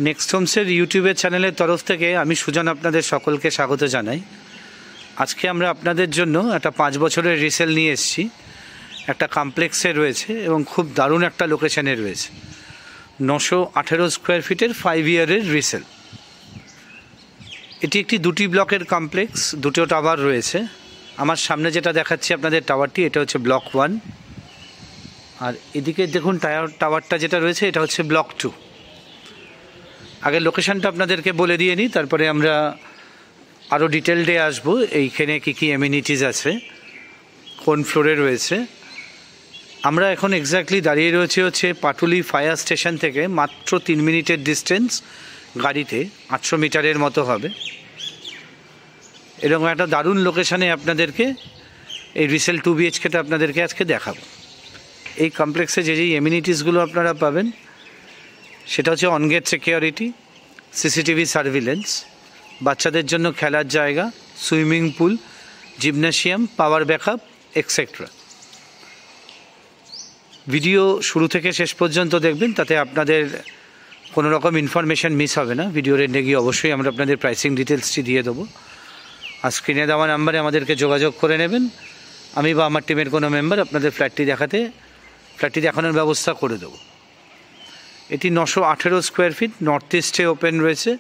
Next হোমসের ইউটিউবের চ্যানেলের তরফ থেকে আমি সুজন আপনাদের সকলকে স্বাগত জানাই। আজকে আমরা আপনাদের জন্য একটা 5 বছরের রিসেল নিয়ে এসেছি। একটা কমপ্লেক্সে রয়েছে এবং খুব দারুণ একটা লোকেশানে রয়েছে। 918 স্কোয়ার ফিটের 5 ইয়ারের রিসেল। এটি একটি 2টি ব্লকের কমপ্লেক্স, 2টো টাওয়ার রয়েছে। আমার সামনে যেটা দেখাচ্ছি আপনাদের টাওয়ারটি, এটা হচ্ছে ব্লক 1, আর এদিকে দেখুন টাওয়ারটা যেটা রয়েছে এটা হচ্ছে ব্লক 2। আগে লোকেশানটা আপনাদেরকে বলে দিয়ে নিই, তারপরে আমরা আরও ডিটেলডে আসবো। এইখানে কী কী অ্যামিনিটিস আছে, কোন ফ্লোরে রয়েছে। আমরা এখন এক্স্যাক্টলি দাঁড়িয়ে রয়েছে হচ্ছে পাটুলি ফায়ার স্টেশন থেকে মাত্র 3 মিনিটের ডিস্টেন্স, গাড়িতে 800 মিটারের মতো হবে। এরকম একটা দারুণ লোকেশানে আপনাদেরকে এই রিসেল 2 BHKটা আপনাদেরকে আজকে দেখাবো। এই কমপ্লেক্সে যে অ্যামিনিটিসগুলো আপনারা পাবেন সেটা হচ্ছে অনগেট সিকিউরিটি, সিসিটিভি সার্ভিলেন্স, বাচ্চাদের জন্য খেলার জায়গা, swimming pool, gymnasium, power backup etcetera. Video শুরু থেকে শেষ পর্যন্ত দেখবেন, তাতে আপনাদের কোনো রকম ইনফরমেশান মিস হবে না। ভিডিওর এন্ডে গিয়ে অবশ্যই আমরা আপনাদের প্রাইসিং ডিটেলসটি দিয়ে দেবো। আর স্ক্রিনে দেওয়া নাম্বারে আমাদেরকে যোগাযোগ করে নেবেন। আমি বা আমার টিমের কোনো মেম্বার আপনাদের ফ্ল্যাটটি দেখানোর ব্যবস্থা করে দেবো। এটি 918 স্কোয়ার ফিট, নর্থ ইস্টে ওপেন রয়েছে,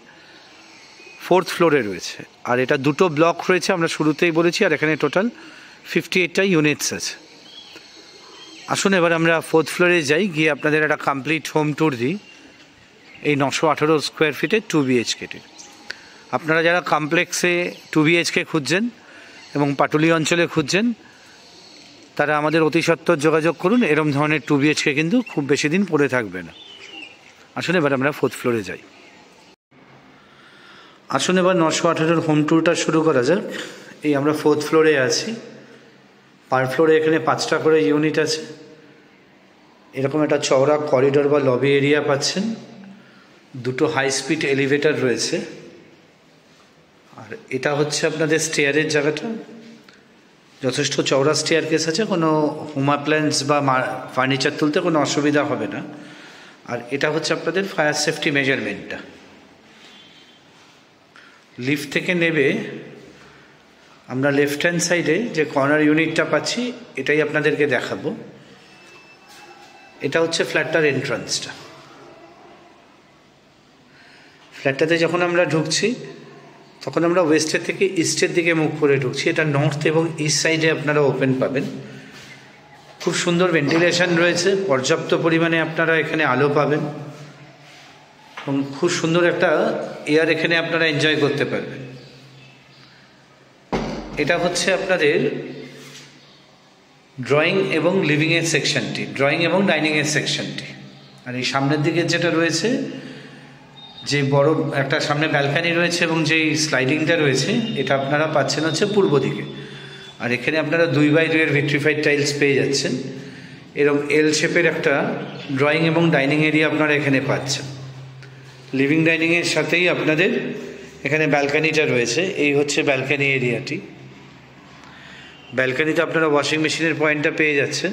4th ফ্লোরে রয়েছে। আর এটা 2টো ব্লক রয়েছে, আমরা শুরুতেই বলেছি। আর এখানে টোটাল 58টা ইউনিটস আছে। আসুন এবার আমরা 4th ফ্লোরে যাই, গিয়ে আপনাদের একটা কমপ্লিট হোম ট্যুর দিই এই 918 স্কোয়ার ফিটের 2 BHKটির। আপনারা যারা কমপ্লেক্সে 2 BHK খুঁজছেন এবং পাটুলি অঞ্চলে খুঁজছেন, তারা আমাদের অতি সত্বর যোগাযোগ করুন। এরম ধরনের 2 BHK কিন্তু খুব বেশি দিন পড়ে থাকবে না। আসুন এবার আমরা 4th ফ্লোরে যাই। আসুন এবার 918 হোম ট্যুরটা শুরু করা যাক। এই আমরা 4th ফ্লোরে আছি। পার ফ্লোরে এখানে 5টা করে ইউনিট আছে। এরকম একটা চওড়া করিডোর বা লবি এরিয়া পাচ্ছেন। 2টো হাই স্পিড এলিভেটর রয়েছে। আর এটা হচ্ছে আপনাদের স্টেয়ারের জায়গাটা। যথেষ্ট চওড়া স্টেয়ার কেস আছে, কোনো হোম অ্যাপ্লায়েন্স বা ফার্নিচার তুলতে কোনো অসুবিধা হবে না। আর এটা হচ্ছে আপনাদের ফায়ার সেফটি মেজারমেন্টটা। লিফট থেকে নেবে আমরা লেফট হ্যান্ড সাইডে যে কর্নার ইউনিটটা পাচ্ছি, এটাই আপনাদেরকে দেখাবো। এটা হচ্ছে ফ্ল্যাটটার এন্ট্রান্সটা। ফ্ল্যাটটাতে যখন আমরা ঢুকছি তখন আমরা ওয়েস্টের থেকে ইস্টের দিকে মুখ করে ঢুকছি। এটা নর্থ এবং ইস্ট সাইডে আপনারা ওপেন পাবেন। খুব সুন্দর ভেন্টিলেশন রয়েছে, পর্যাপ্ত পরিমাণে আপনারা এখানে আলো পাবেন এবং খুব সুন্দর একটা এয়ার এখানে আপনারা এনজয় করতে পারবেন। এটা হচ্ছে আপনাদের ড্রয়িং এবং লিভিংয়ের সেকশনটি, ড্রয়িং এবং ডাইনিংয়ের সেকশনটি। আর এই সামনের দিকে যেটা রয়েছে, যে বড় একটা সামনে ব্যালকানি রয়েছে এবং যেই স্লাইডিংটা রয়েছে, এটা আপনারা পাচ্ছেন হচ্ছে পূর্ব দিকে। আর এখানে আপনারা 2x2 এর ভিট্রিফাইড টাইলস পেয়ে যাচ্ছেন। এরকম এল শেপের একটা ড্রয়িং এবং ডাইনিং এরিয়া আপনারা এখানে পাচ্ছেন। লিভিং ডাইনিংয়ের সাথেই আপনাদের এখানে ব্যালকানিটা রয়েছে। এই হচ্ছে ব্যালকানি এরিয়াটি। ব্যালকানিতে আপনারা ওয়াশিং মেশিনের পয়েন্টটা পেয়ে যাচ্ছেন।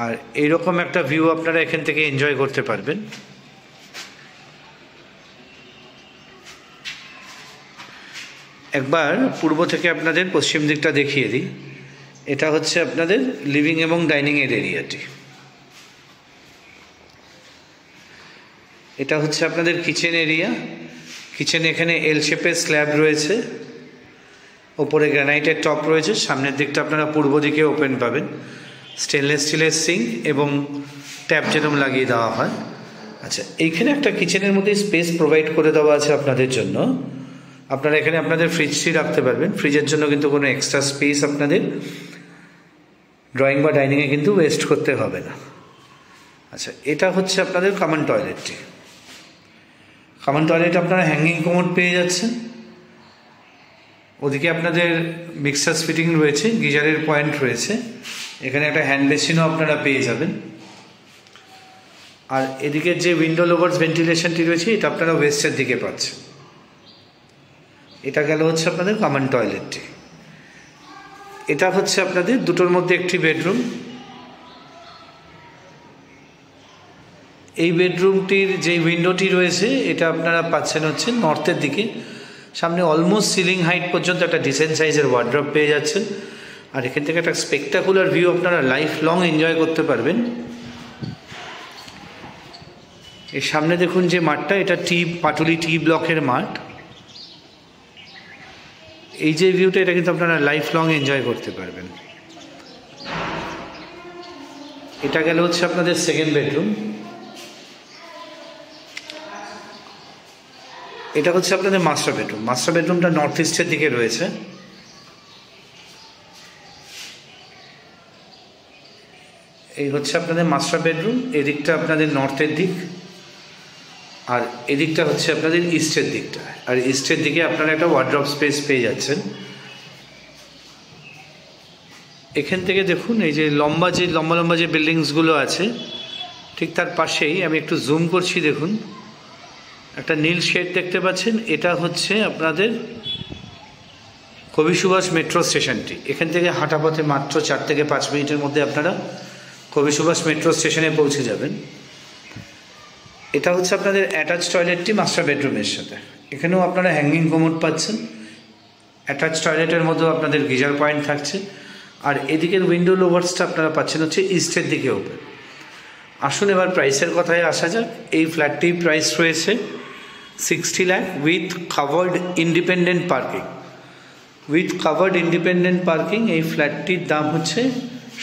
আর এইরকম একটা ভিউ আপনারা এখান থেকে এনজয় করতে পারবেন। একবার পূর্ব থেকে আপনাদের পশ্চিম দিকটা দেখিয়ে দিই। এটা হচ্ছে আপনাদের লিভিং এবং ডাইনিংয়ের এরিয়াটি। এটা হচ্ছে আপনাদের কিচেন এরিয়া। কিচেন এখানে এল শেপের স্ল্যাব রয়েছে, ওপরে গ্রানাইটের টপ রয়েছে। সামনের দিকটা আপনারা পূর্ব দিকে ওপেন পাবেন। স্টেনলেস স্টিলের সিঙ্ক এবং ট্যাপ যেরকম লাগিয়ে দেওয়া হয়। আচ্ছা, এইখানে একটা কিচেনের মধ্যে স্পেস প্রোভাইড করে দেওয়া আছে আপনাদের জন্য। আপনারা এখানে আপনাদের ফ্রিজটি রাখতে পারবেন। ফ্রিজের জন্য কিন্তু কোনো এক্সট্রা স্পেস আপনাদের ড্রয়িং বা ডাইনিংয়ে কিন্তু ওয়েস্ট করতে হবে না। আচ্ছা, এটা হচ্ছে আপনাদের কমন টয়লেটটি। কমন টয়লেট আপনারা হ্যাঙ্গিং কোমোড পেয়ে যাচ্ছেন। ওদিকে আপনাদের মিক্সার ফিটিং রয়েছে, গিজারের পয়েন্ট রয়েছে। এখানে একটা হ্যান্ড বেসিনও আপনারা পেয়ে যাবেন। আর এদিকের যে উইন্ডো লোভার্স ভেন্টিলেশনটি রয়েছে, এটা আপনারা ওয়েস্টের দিকে পাচ্ছেন। এটা গেল হচ্ছে আপনাদের কমন টয়লেটটি। এটা হচ্ছে আপনাদের 2টোর মধ্যে একটি বেডরুম। এই বেডরুমটির যে উইন্ডোটি রয়েছে এটা আপনারা পাচ্ছেন হচ্ছে নর্থের দিকে, সামনে অলমোস্ট সিলিং হাইট পর্যন্ত একটা ডিসেন্ট সাইজের ওয়ার্ড্রপ পেয়ে যাচ্ছেন। আর এখান থেকে একটা স্পেকটাকুলার ভিউ আপনারা লাইফ লং এনজয় করতে পারবেন। এর সামনে দেখুন যে মাঠটা, এটা পাটুলি টি ব্লকের মাঠ। এই যে ভিউটা, এটা কিন্তু আপনারা লাইফ লং এনজয় করতে পারবেন। এটা গেল হচ্ছে আপনাদের সেকেন্ড বেডরুম। এটা হচ্ছে আপনাদের মাস্টার বেডরুম। মাস্টার বেডরুমটা নর্থ ইস্টের দিকে রয়েছে। এই হচ্ছে আপনাদের মাস্টার বেডরুম। এদিকটা আপনাদের নর্থের দিক, আর এদিকটা হচ্ছে আপনাদের ইস্টের দিকটা। আর ইস্টের দিকে আপনারা একটা ওয়ার্ড্রপ স্পেস পেয়ে যাচ্ছেন। এখান থেকে দেখুন এই যে লম্বা লম্বা যে বিল্ডিংসগুলো আছে, ঠিক তার পাশেই আমি একটু জুম করছি, দেখুন একটা নীল শেড দেখতে পাচ্ছেন। এটা হচ্ছে আপনাদের কবি সুভাষ মেট্রো স্টেশনটি। এখান থেকে হাঁটা পথে মাত্র 4 থেকে 5 মিনিটের মধ্যে আপনারা কবি সুভাষ মেট্রো স্টেশনে পৌঁছে যাবেন। এটা হচ্ছে আপনাদের অ্যাটাচ টয়লেটটি মাস্টার বেডরুমের সাথে। এখানেও আপনারা হ্যাঙ্গিং কমোড পাচ্ছেন। অ্যাটাচ টয়লেটের মধ্যেও আপনাদের গিজার পয়েন্ট থাকছে। আর এদিকের উইন্ডো লোভার্সটা আপনারা পাচ্ছেন হচ্ছে ইস্টের দিকে ওপেন। আসুন এবার প্রাইসের কথায় আসা যাক। এই ফ্ল্যাটটির প্রাইস রয়েছে 60 lakh with covered independent parking. With covered independent parking এই ফ্ল্যাটটির দাম হচ্ছে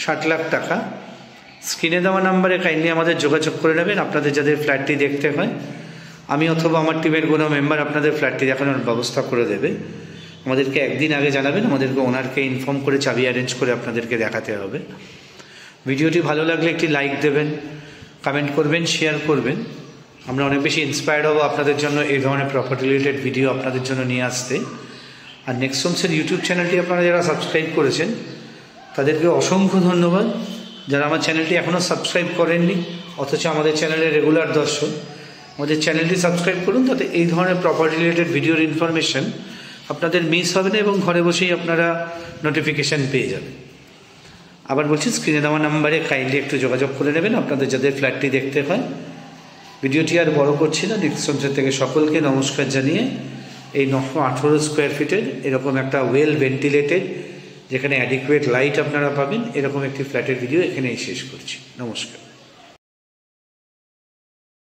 60 লাখ টাকা। স্ক্রিনে দেওয়া নাম্বারে কাইন্ডলি আমাদের যোগাযোগ করে নেবেন। আপনাদের যাদের ফ্ল্যাটটি দেখতে হয়, আমি অথবা আমার টিমের কোনো মেম্বার আপনাদের ফ্ল্যাটটি দেখানোর ব্যবস্থা করে দেবে। আমাদেরকে একদিন আগে জানাবেন, আমাদেরকে ওনারকে ইনফর্ম করে চাবি অ্যারেঞ্জ করে আপনাদেরকে দেখাতে হবে। ভিডিওটি ভালো লাগলে একটি লাইক দেবেন, কমেন্ট করবেন, শেয়ার করবেন। আমরা অনেক বেশি ইন্সপায়ার্ড হব আপনাদের জন্য এই ধরনের প্রপার্টি রিলেটেড ভিডিও আপনাদের জন্য নিয়ে আসতে। আর নেক্সট হোমসের ইউটিউব চ্যানেলটি আপনারা যারা সাবস্ক্রাইব করেছেন তাদেরকে অসংখ্য ধন্যবাদ। যারা আমার চ্যানেলটি এখনও সাবস্ক্রাইব করেননি অথচ আমাদের চ্যানেলের রেগুলার দর্শক, আমাদের চ্যানেলটি সাবস্ক্রাইব করুন, তাতে এই ধরনের প্রপার্টি রিলেটেড ভিডিওর ইনফরমেশন আপনাদের মিস হবে না এবং ঘরে বসেই আপনারা নোটিফিকেশান পেয়ে যাবেন। আবার বলছি, স্ক্রিনে দেওয়া নাম্বারে কাইন্ডলি একটু যোগাযোগ করে নেবেন আপনাদের যাদের ফ্ল্যাটটি দেখতে হয়। ভিডিওটি আর বড় করছি না। নেক্সট হোমসের থেকে সকলকে নমস্কার জানিয়ে এই 918 স্কোয়ার ফিটের এরকম একটা ওয়েল ভেন্টিলেটেড, যেখানে অ্যাডিকুয়েট লাইট আপনারা পাবেন, এরকম একটি ফ্ল্যাটের ভিডিও এখানেই শেষ করছি। নমস্কার।